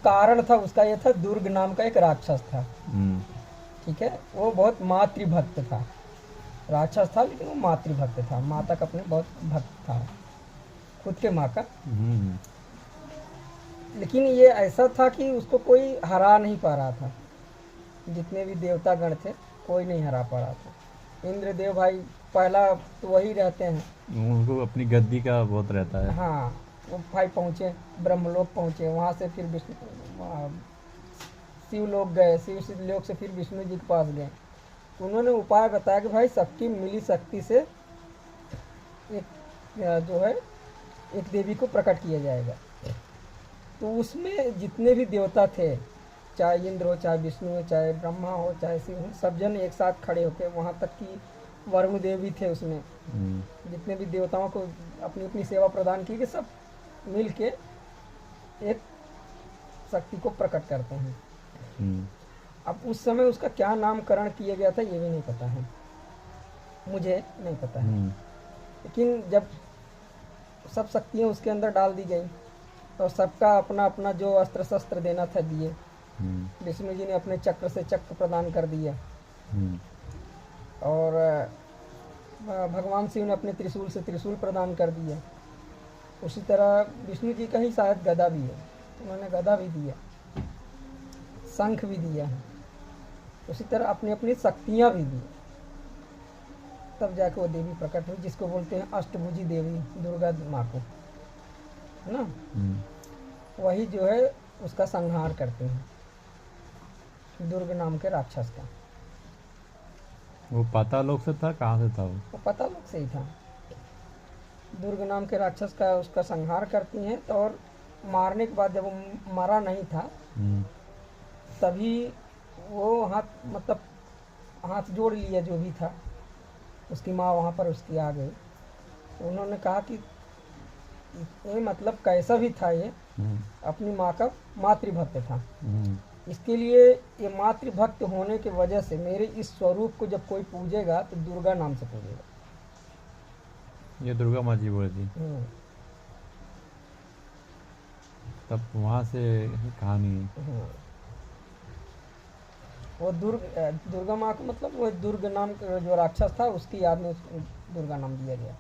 कारण था उसका ये था, दुर्ग नाम का एक राक्षस था। हम्म। ठीक है, वो बहुत मातृभक्त था। राक्षस था लेकिन वो मातृभक्त था, माता का अपने बहुत भक्त था, खुद के माँ का। हम्म। लेकिन ये ऐसा था कि उसको कोई हरा नहीं पा रहा था। जितने भी देवता गण थे, कोई नहीं हरा पा रहा था। इंद्रदेव भाई पहला तो वही रहते हैं। उनको अपनी गद्दी का बहुत रहता है। हाँ, वो भाई पहुँचे, ब्रह्मलोक पहुँचे, वहाँ से फिर विष्णु शिवलोक गए, शिव लोक से फिर विष्णु जी के पास गए। तो उन्होंने उपाय बताया कि भाई सबकी मिली शक्ति से एक जो है एक देवी को प्रकट किया जाएगा। तो उसमें जितने भी देवता थे, चाहे इंद्र हो, चाहे विष्णु हो, चाहे ब्रह्मा हो, चाहे शिव हो, सब जन एक साथ खड़े होकर, वहाँ तक कि वरुण देव भी थे उसमें। हम्म। जितने भी देवताओं को अपनी अपनी सेवा प्रदान की, कि सब मिल के एक शक्ति को प्रकट करते हैं। हम्म। अब उस समय उसका क्या नामकरण किया गया था ये भी नहीं पता है, मुझे नहीं पता है। हम्म। लेकिन जब सब शक्तियाँ उसके अंदर डाल दी गई, तो सबका अपना अपना जो अस्त्र शस्त्र देना था दिए। हम्म। विष्णु जी ने अपने चक्र से चक्र प्रदान कर दिया, हम्म। और भगवान शिव ने अपने त्रिशूल से त्रिशूल प्रदान कर दिया। उसी तरह विष्णु जी का ही शायद गदा भी है, उन्होंने गदा भी दिया, शंख भी दिया है। उसी तरह अपनी अपनी शक्तियाँ भी दी, तब जाके वो देवी प्रकट हुई, जिसको बोलते हैं अष्टभुजी देवी दुर्गा माँ को, है ना। वही जो है उसका संहार करते हैं, दुर्ग नाम के राक्षस का। वो पातालोक से था, कहाँ से था वो? वो पता लोग से ही था। दुर्ग नाम के राक्षस का उसका संहार करती हैं, तो और मारने के बाद जब वो मरा नहीं था, हम्म। तभी वो हाथ मतलब हाथ जोड़ लिया जो भी था, उसकी माँ वहाँ पर उसकी आ गई। तो उन्होंने कहा कि ये मतलब कैसा भी था ये, हम्म। अपनी माँ का मातृभक्त था। हम्म। इसके लिए ये मातृभक्त होने की वजह से मेरे इस स्वरूप को जब कोई पूजेगा तो दुर्गा नाम से पूजेगा। ये दुर्गा माँ जी बोली थी। हम्म, तब वहाँ से कहानी है। हम्म। वो दुर्गा माँ को मतलब वो दुर्ग नाम का जो राक्षस था उसकी याद में उसको दुर्गा नाम दिया गया।